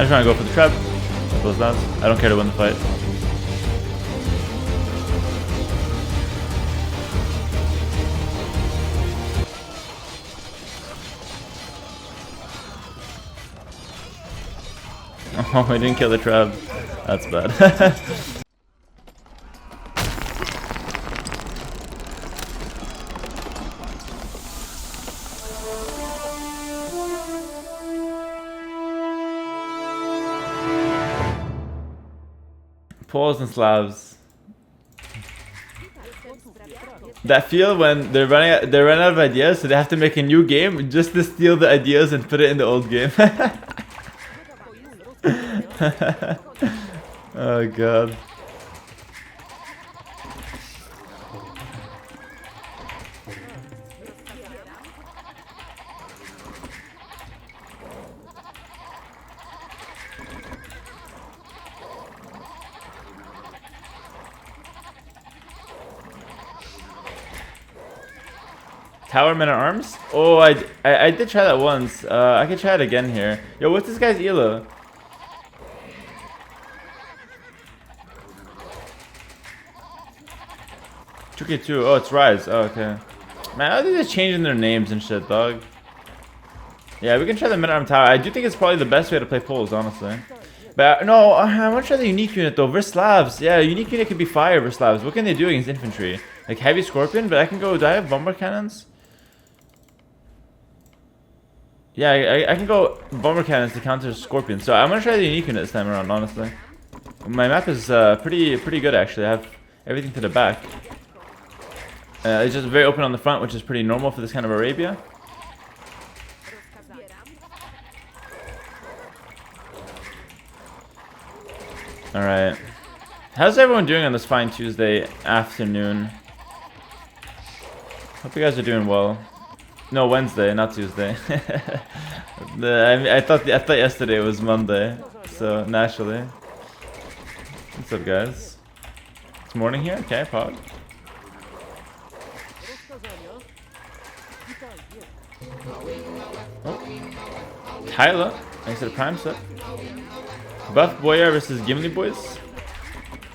just want to go for the trap. Those down. I don't care to win the fight. Oh, I didn't kill the trap. That's bad. Poles and Slavs. That feel when they're running out of ideas, so they have to make a new game just to steal the ideas and put it in the old game. Oh god. Tower men at arms? Oh, I did try that once. I could try it again here. Yo, what's this guy's elo? Tricky too. Oh, it's Rise. Oh, okay. Man, I think they're changing their names and shit, dog. Yeah, we can try the mid-arm tower. I do think it's probably the best way to play poles, honestly. But no, I want to try the unique unit though. Versus Slavs. Yeah, unique unit could be fire versus Slavs. What can they do against infantry? Like heavy scorpion, but I can go. Do I have bomber cannons? Yeah, I can go bomber cannons to counter scorpion. So I'm gonna try the unique unit this time around, honestly. My map is pretty good actually. I have everything to the back. It's just very open on the front, which is pretty normal for this kind of Arabia. Alright. How's everyone doing on this fine Tuesday afternoon? Hope you guys are doing well. No, Wednesday, not Tuesday. I thought yesterday was Monday, so naturally. What's up, guys? It's morning here? Okay, pod. Oh. Tyler, thanks to the prime set. Buff Boyar versus Gimli boys.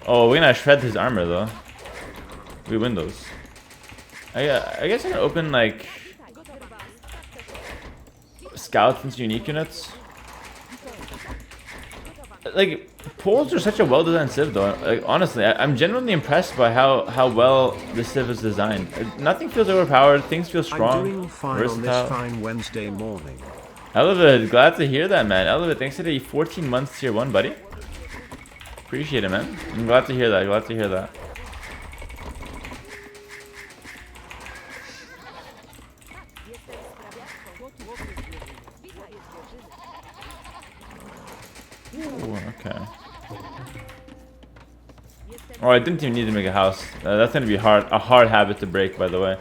Oh, we're gonna shred his armor though. We win those. I guess I can open like scouts into unique units. Like poles are such a well-designed civ though. Like honestly, I'm genuinely impressed by how well this civ is designed. Nothing feels overpowered. Things feel strong. I'm doing fine on this fine Wednesday morning. Elevate, glad to hear that, man. Elevate, thanks for the 14 months tier 1, buddy. Appreciate it, man. I'm glad to hear that. Glad to hear that. Ooh, okay. Oh, I didn't even need to make a house. That's gonna be a hard habit to break, by the way.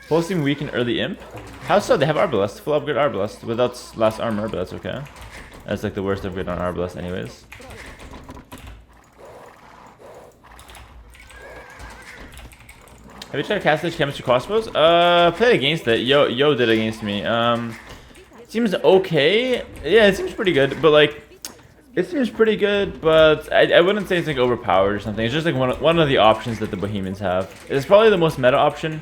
Pulsing weak and early imp. How so? They have Arbalest, full upgrade Arbalest without last armor, but that's okay. That's like the worst upgrade on Arbalest, anyways. Have you tried Castage Chemistry Crossbows? Played against it. Yo did against me. Seems okay. Yeah, it seems pretty good, but like, it seems pretty good, but I wouldn't say it's like overpowered or something. It's just like one of the options that the Bohemians have. It's probably the most meta option,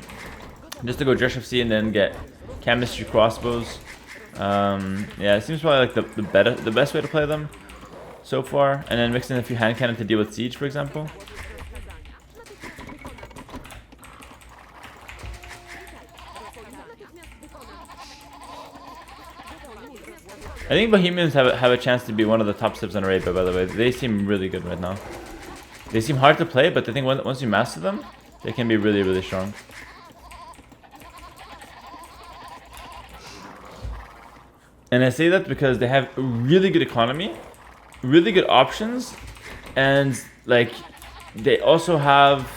just to go Drush FC and then get Chemistry Crossbows. Yeah, it seems probably like the best way to play them so far, and then mix in a few hand cannon to deal with siege, for example. I think Bohemians have a chance to be one of the top civs on Arabia, by the way. They seem really good right now. They seem hard to play, but I think once you master them, they can be really, really strong. And I say that because they have really good economy, really good options, and like they also have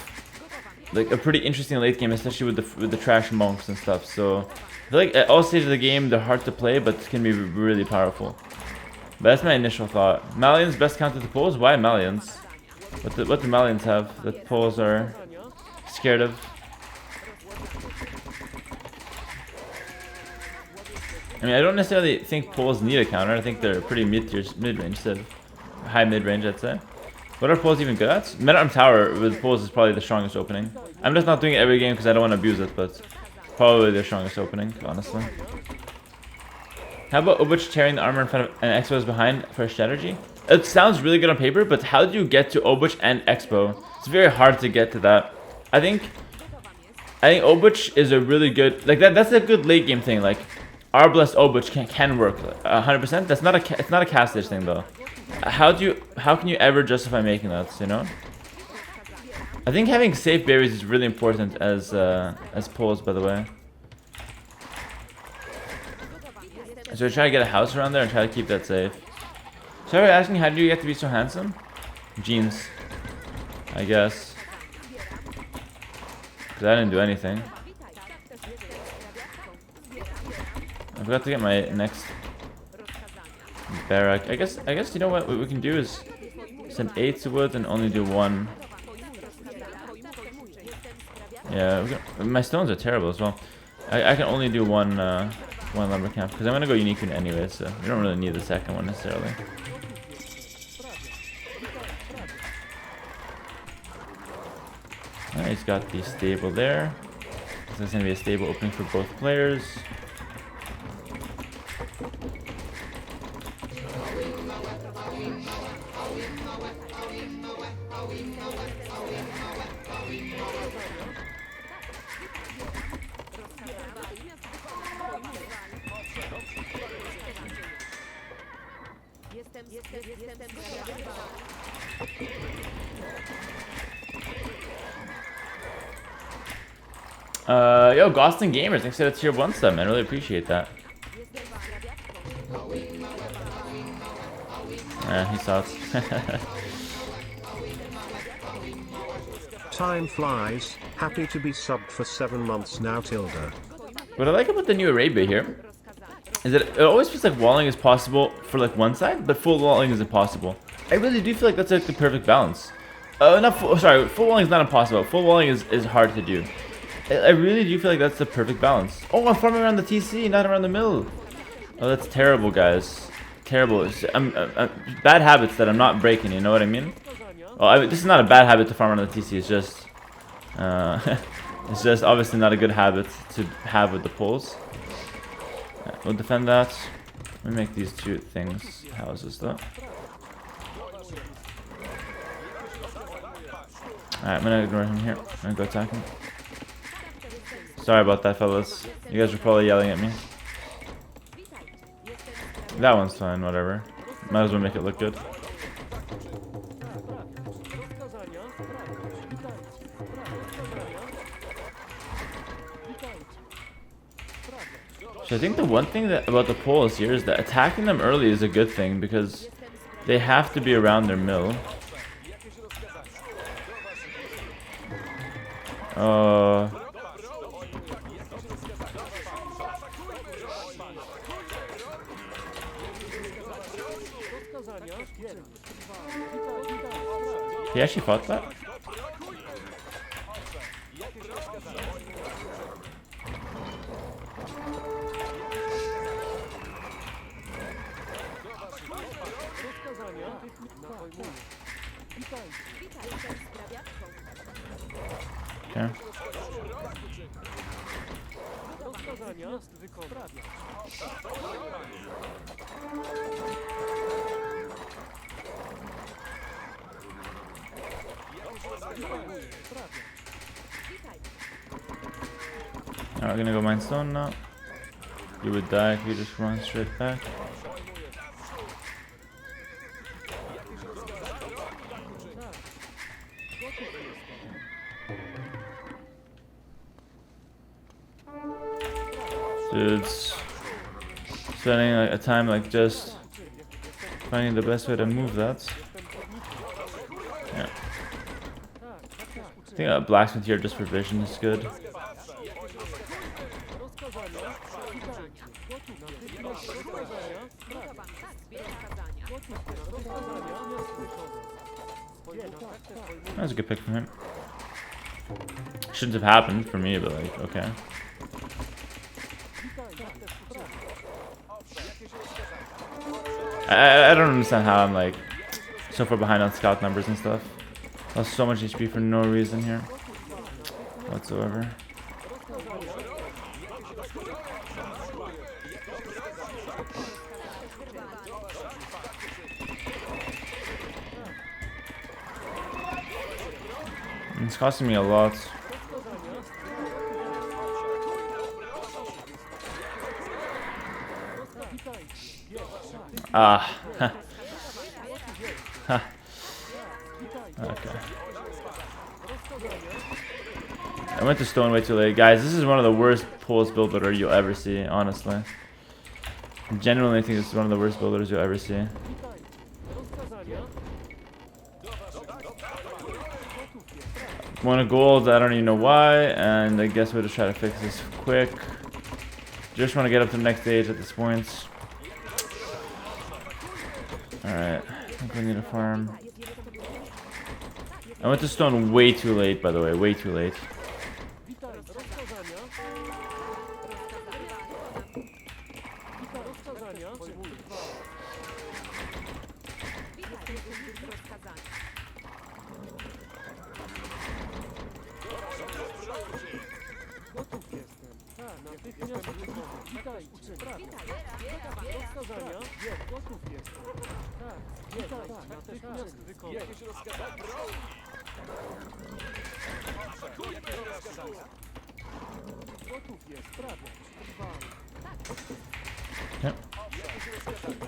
like a pretty interesting late game, especially with the trash monks and stuff. So I feel like at all stages of the game they're hard to play, but can be really powerful. But that's my initial thought. Malians best counter to poles? Why Malians? What do Malians have that poles are scared of? I mean, I don't necessarily think Poles need a counter. I think they're pretty mid-range instead of high mid-range, I'd say. What are Poles even good at? Mid-arm tower with Poles is probably the strongest opening. I'm just not doing it every game because I don't want to abuse it, but probably their strongest opening, honestly. How about Obuch tearing the armor in front of and Expo's behind for a strategy? It sounds really good on paper, but how do you get to Obuch and Expo? It's very hard to get to that. I think Obuch is a really good, like that's a good late game thing. Like Arbalest Obuch can work 100%. That's not it's not a castage thing though. How can you ever justify making that? You know. I think having safe berries is really important as Poles, by the way. So try to get a house around there and try to keep that safe. So I was asking, how do you get to be so handsome? Jeans, I guess. Cause I didn't do anything. I forgot to get my next barrack. I guess you know what we can do is send 8 to wood and only do 1. Yeah, my stones are terrible as well. I can only do one lumber camp because I'm gonna go unique unit anyway, so we don't really need the second one necessarily. He's got the stable there. So it's gonna be a stable opening for both players. Yo, Gosling Gamers, thanks for the tier 1 sub, man. Really appreciate that. He sucks. Time flies. Happy to be subbed for 7 months now, Tilda. What I like about the new Arabia here is that it always feels like walling is possible for like one side, but full walling is impossible. I really do feel like that's like the perfect balance. Full walling is not impossible. Full walling is hard to do. I really do feel like that's the perfect balance. Oh, I'm farming around the TC, not around the mill. Oh, that's terrible, guys. Terrible. Bad habits that I'm not breaking, you know what I mean? Oh, this is not a bad habit to farm around the TC, it's just... it's just obviously not a good habit to have with the poles. We'll defend that. Let me make these 2 things houses, though. Alright, I'm gonna ignore him here. I'm gonna go attack him. Sorry about that, fellas. You guys are probably yelling at me. That one's fine, whatever. Might as well make it look good. So I think the one thing about the poles here is that attacking them early is a good thing because they have to be around their mill. He actually fought that? Okay. Alright, we're gonna go mine stone now. You would die if you just run straight back. Dude's spending like a time like just finding the best way to move that. Yeah. I think a blacksmith here just for vision is good. That was a good pick from him. Shouldn't have happened for me, but like, okay. I don't understand how I'm like so far behind on scout numbers and stuff. Lost so much HP for no reason here whatsoever. It's costing me a lot. Ah. Okay. I went to stone way too late. Guys, this is one of the worst pulse build builder you'll ever see, honestly. I genuinely think this is one of the worst builders you'll ever see. One of gold, I don't even know why, and I guess we'll just try to fix this quick. Just want to get up to the next stage at this point. Alright, I think we need a farm. I went to stone way too late, by the way, way too late. Yep.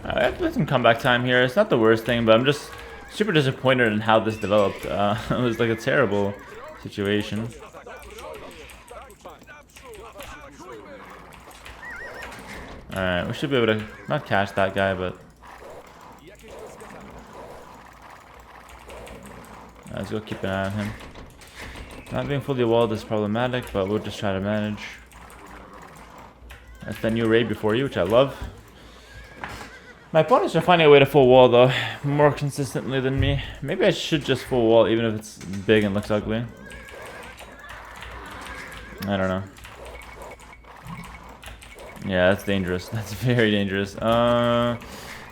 I have to put some comeback time here. It's not the worst thing, but I'm just super disappointed in how this developed. It was like a terrible situation. Alright, we should be able to not catch that guy, but let's go keep an eye on him. Not being fully walled is problematic, but we'll just try to manage. That's the new raid before you, which I love. My opponents are finding a way to full wall though, more consistently than me. Maybe I should just full wall even if it's big and looks ugly. I don't know. Yeah, that's dangerous. That's very dangerous.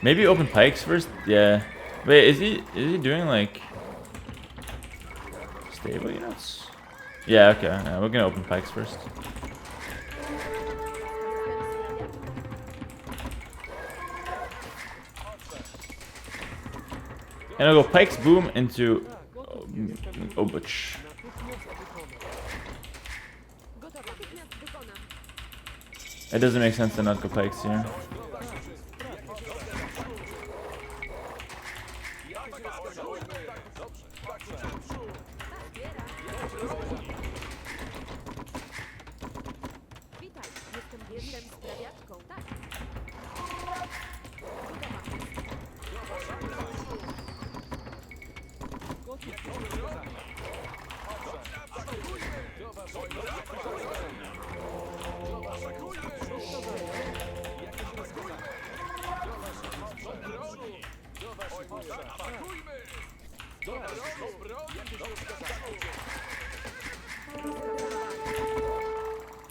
Maybe open pikes first? Yeah. Wait, is he doing like stable units? Yeah, okay. Yeah, we're gonna open pikes first. And I'll go pikes boom into Obuch. It doesn't make sense to not go pikes here.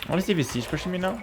I want to see if he's siege pushing me now.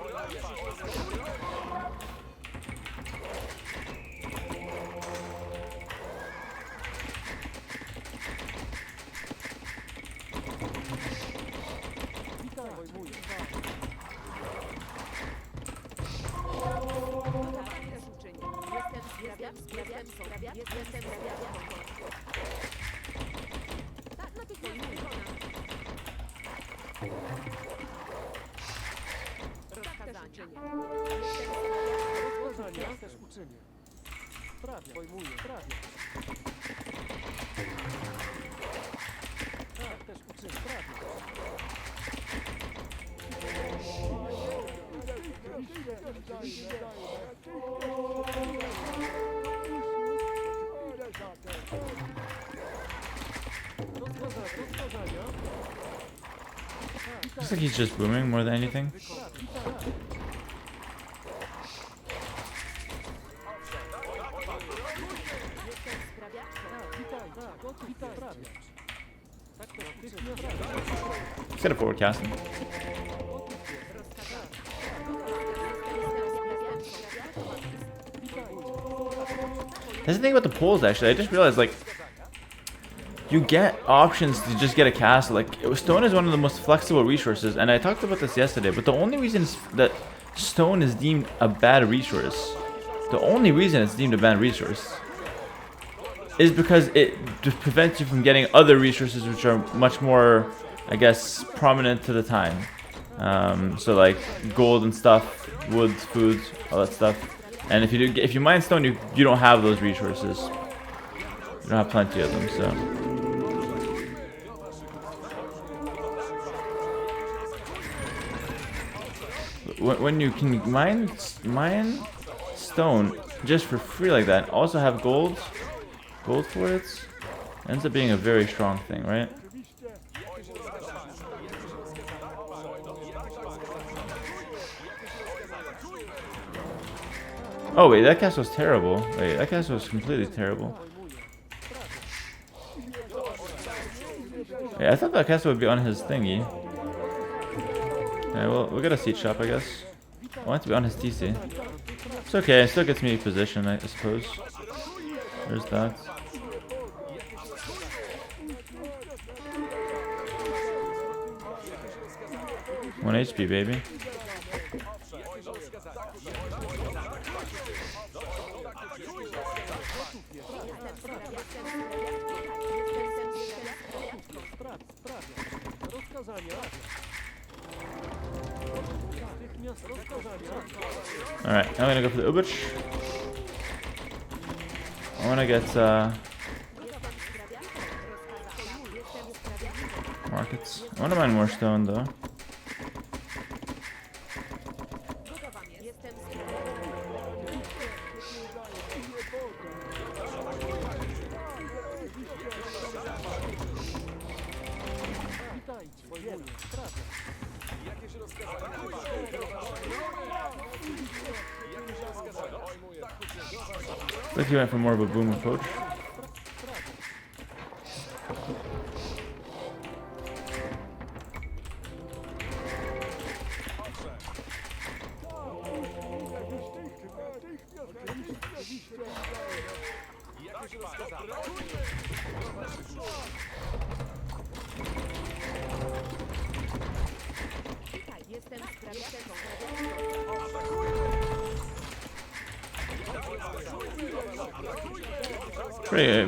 Looks like he's just booming more than anything. Let's get a forward casting. That's the thing about the poles, actually. I just realized, like, you get options to just get a castle. Like, stone is one of the most flexible resources, and I talked about this yesterday, but the only reason that stone is deemed a bad resource, the only reason it's deemed a bad resource, is because it just prevents you from getting other resources which are much more, I guess, prominent to the time. So like gold and stuff, wood, food, all that stuff. And if you mine stone, you don't have those resources. You don't have plenty of them, so. When you can mine stone just for free like that, also have gold for it, ends up being a very strong thing, right? Oh wait, that castle was terrible. Wait, that castle was completely terrible. Yeah, I thought that castle would be on his thingy. Yeah, well, we got a seat shop, I guess. I want it to be on his TC. It's okay, it still gets me position, I suppose. There's that. One HP, baby. Alright, I'm gonna go for the Obuch. I wanna get markets. I wanna mine more stone though. I think he went for more of a boom approach.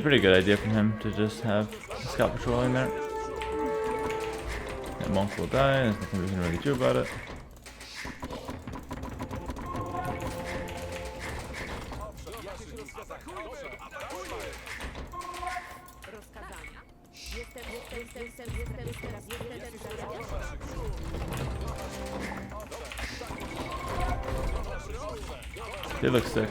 Pretty good idea from him to just have scout patrolling there. That monk will die, there's nothing we can really do about it. They look sick.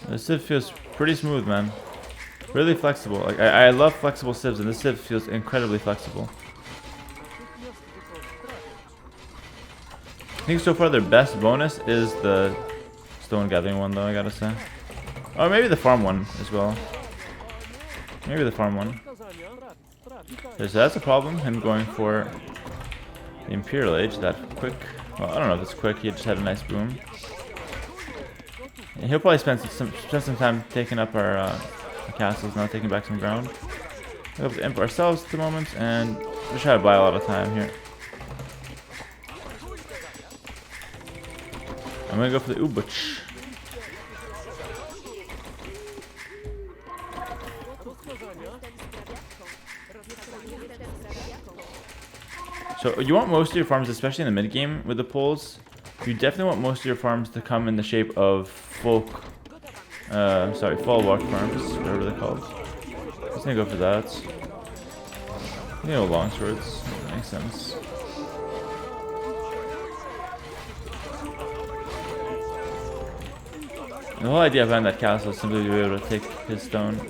This civ feels pretty smooth, man. Really flexible. Like I love flexible civs, and this civ feels incredibly flexible. I think so far their best bonus is the stone gathering one, though, I gotta say. Or maybe the farm one as well. Maybe the farm one. So that's a problem, him going for the Imperial Age that quick. Well, I don't know if it's quick, he just had a nice boom. And he'll probably spend some time taking up our castles now, taking back some ground. We'll go to imp ourselves at the moment, and just try to buy a lot of time here. I'm gonna go for the Obuch. So you want most of your farms, especially in the mid game with the poles, you definitely want most of your farms to come in the shape of fall walk farms, whatever they're called. Just gonna go for that. You know, long swords, makes sense. The whole idea behind that castle is simply to be able to take his stone.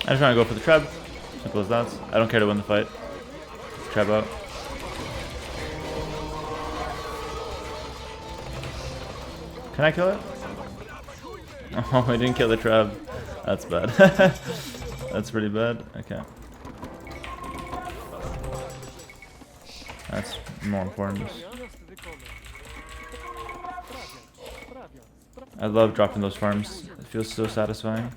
I just want to go for the trap. Simple as that. I don't care to win the fight. Trap out. Can I kill it? Oh, I didn't kill the trap. That's bad. That's pretty bad. Okay. That's more important. I love dropping those farms. It feels so satisfying.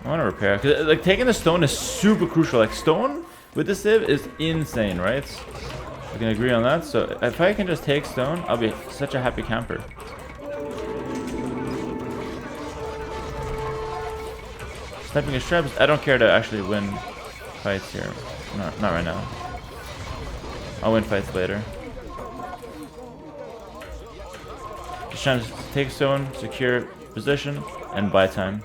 I want to repair, because like taking the stone is super crucial. Like stone with the civ is insane, right? We can agree on that. So if I can just take stone, I'll be such a happy camper. Sniping his traps. I don't care to actually win fights here. Not right now. I'll win fights later. Just trying to take stone, secure position, and buy time.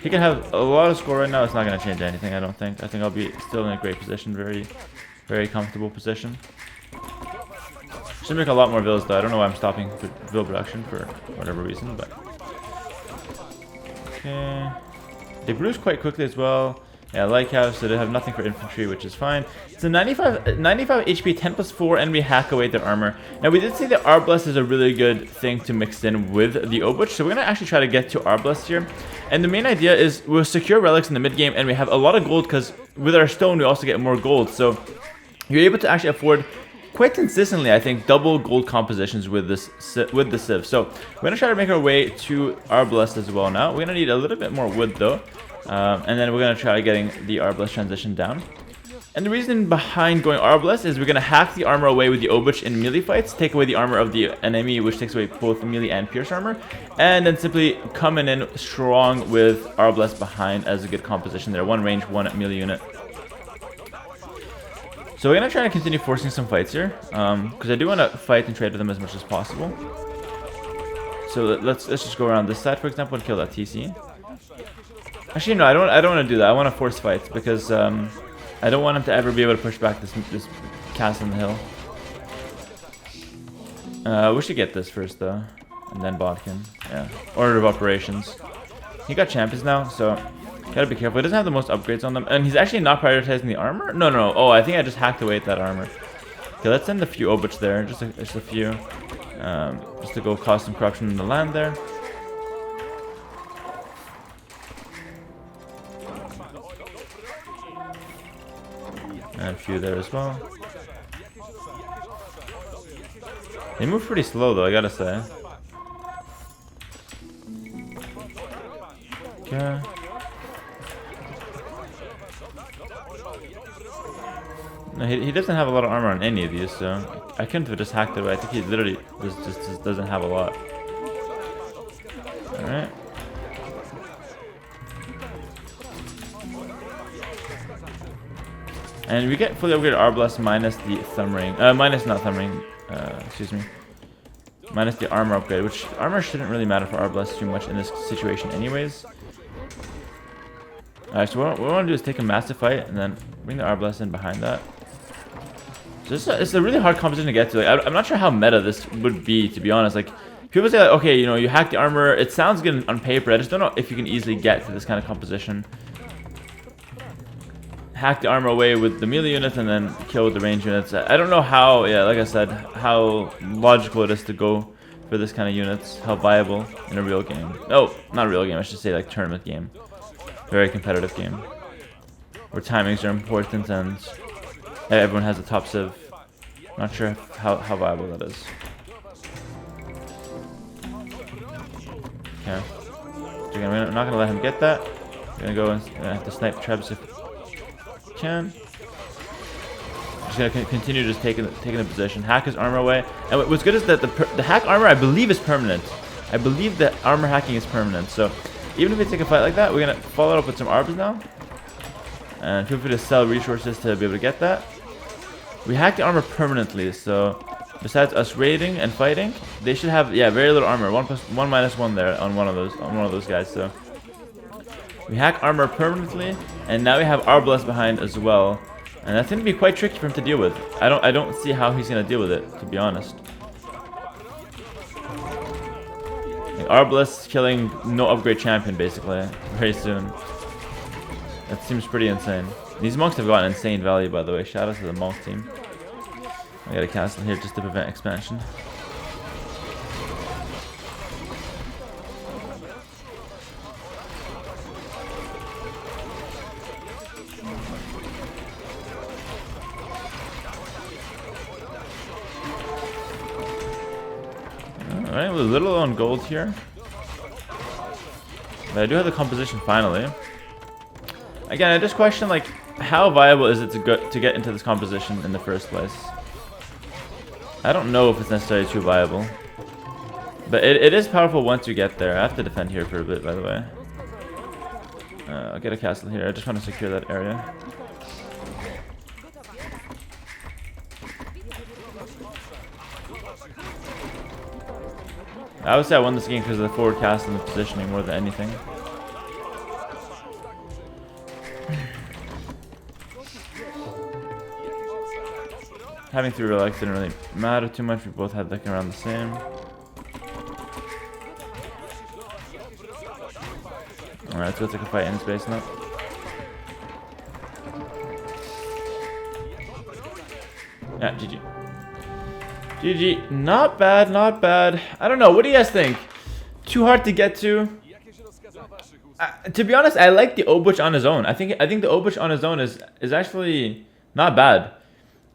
He can have a lot of score right now. It's not going to change anything, I don't think. I think I'll be still in a great position. Very comfortable position. Should make a lot more vills though. I don't know why I'm stopping vill production for whatever reason, but... Okay. They bruise quite quickly as well. Yeah, like how, so they have nothing for infantry, which is fine. It's a 95 HP, 10 plus 4 enemy hack away their armor. Now we did see that Arbalest is a really good thing to mix in with the Obuch, so we're going to actually try to get to Arbalest here. And the main idea is we'll secure relics in the mid game, and we have a lot of gold because with our stone we also get more gold. So you're able to actually afford quite consistently, I think, double gold compositions with this with the civ. So we're going to try to make our way to Arbalest as well now. We're going to need a little bit more wood though. And then we're going to try getting the Arbalest transition down. And the reason behind going Arbalest is we're going to hack the armor away with the Obuch in melee fights, take away the armor of the enemy, which takes away both melee and pierce armor, and then simply coming in strong with Arbalest behind as a good composition there. One range, one melee unit. So we're going to try to continue forcing some fights here, because I do want to fight and trade with them as much as possible. So let's just go around this side, for example, and kill that TC. Actually, no, I don't want to do that. I want to force fights because I don't want him to ever be able to push back this castle on the hill. We should get this first though, and then Bodkin. Yeah, order of operations. He got champions now, so gotta be careful. He doesn't have the most upgrades on them, and he's actually not prioritizing the armor. No. Oh, I think I just hacked away at that armor. Okay, let's send a few Obuch there, just a few, just to go cause some corruption in the land there. And a few there as well. They move pretty slow though, I gotta say. Okay. No, he doesn't have a lot of armor on any of these, so I couldn't have just hacked it, but I think he literally just doesn't have a lot. Alright. And we get fully upgraded Arbalest minus the thumb ring. Minus not thumb ring, excuse me. Minus the armor upgrade, which armor shouldn't really matter for Arbalest too much in this situation anyways. Alright, so what we want to do is take a massive fight and then bring the Arbalest in behind that. So it's a really hard composition to get to. Like, I'm not sure how meta this would be, to be honest. Like, people say, like, okay, you know, you hack the armor. It sounds good on paper. I just don't know if you can easily get to this kind of composition. Hack the armor away with the melee units and then kill with the range units. I don't know how, yeah, like I said, how logical it is to go for this kind of units. How viable in a real game. Oh, not a real game, I should say like tournament game. Very competitive game. Where timings are important and everyone has a top civ. Not sure how viable that is. Okay. So I'm not gonna let him get that. We're gonna go and have to snipe Trebs if we can. Just gonna continue just taking the position. Hack his armor away. And what's good is that the hack armor I believe is permanent. I believe that armor hacking is permanent. So even if we take a fight like that, we're gonna follow it up with some arbs now. And feel free to sell resources to be able to get that. We hacked the armor permanently, so besides us raiding and fighting, they should have very little armor. 1+1 there on one of those guys. So we hack armor permanently, and now we have Arbalest behind as well, and that's gonna be quite tricky for him to deal with. I don't see how he's gonna deal with it, to be honest. Like Arbalest killing no upgrade champion basically very soon. That seems pretty insane. These monks have gotten insane value, by the way. Shout out to the monk team. I got a castle here just to prevent expansion. Alright, we're a little on gold here. But I do have the composition finally. Again, I just question like how viable is it to get into this composition in the first place? I don't know if it's necessarily too viable. But it is powerful once you get there. I have to defend here for a bit, by the way. I'll get a castle here. I just want to secure that area. I would say I won this game because of the forward cast and the positioning more than anything. Having 3 relics didn't really matter too much. We both had like around the same. Alright, let's go take a fight in space now. Yeah, GG. GG. Not bad, not bad. I don't know. What do you guys think? Too hard to get to? To be honest, I like the Obuch on his own. I think the Obuch on his own is actually not bad.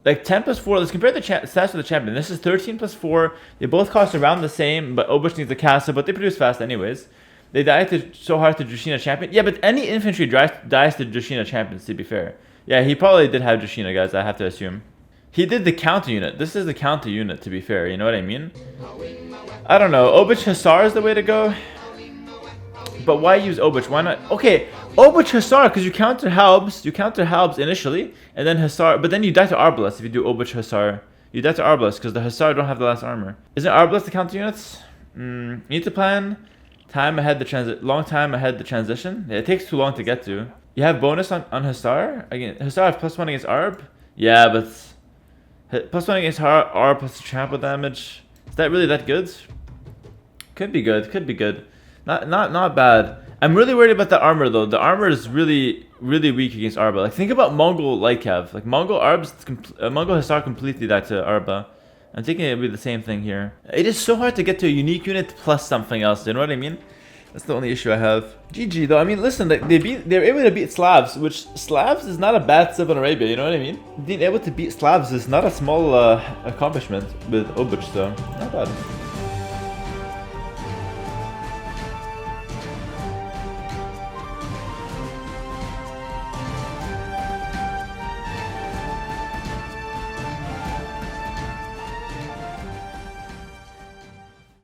Like 10+4, let's compare the stats of the champion. This is 13+4. They both cost around the same, but Obuch needs a castle, but they produce fast anyways. They die so hard to Jushina champion. Yeah, but any infantry dies to Jushina champions, to be fair. Yeah, he probably did have Jushina, guys, I have to assume. He did the counter unit. This is the counter unit, to be fair. You know what I mean? I don't know. Obuch Hussar is the way to go. But why use Obuch? Why not? Okay, Obuch Hussar, because you counter Halbs. You counter Halbs initially, and then Hussar. But then you die to Arbalest if you do Obuch Hussar. You die to Arbalest because the Hussar don't have the last armor. Isn't Arbalest the counter units? You need to plan long time ahead the transition. Yeah, it takes too long to get to. You have bonus on Hussar. Again, Hussar has +1 against Arb. Yeah, but +1 against Arb plus trample damage. Is that really that good? Could be good. Could be good. Not bad. I'm really worried about the armor though. The armor is really weak against Arba. Like think about Mongol Lightcav. Like Mongol Hussar completely died to Arba. I'm thinking it'll be the same thing here. It is so hard to get to a unique unit plus something else. You know what I mean? That's the only issue I have. GG though. I mean, listen, they're able to beat Slavs, which Slavs is not a bad civ in Arabia. You know what I mean? Being able to beat Slavs is not a small accomplishment with Obuch, so not bad.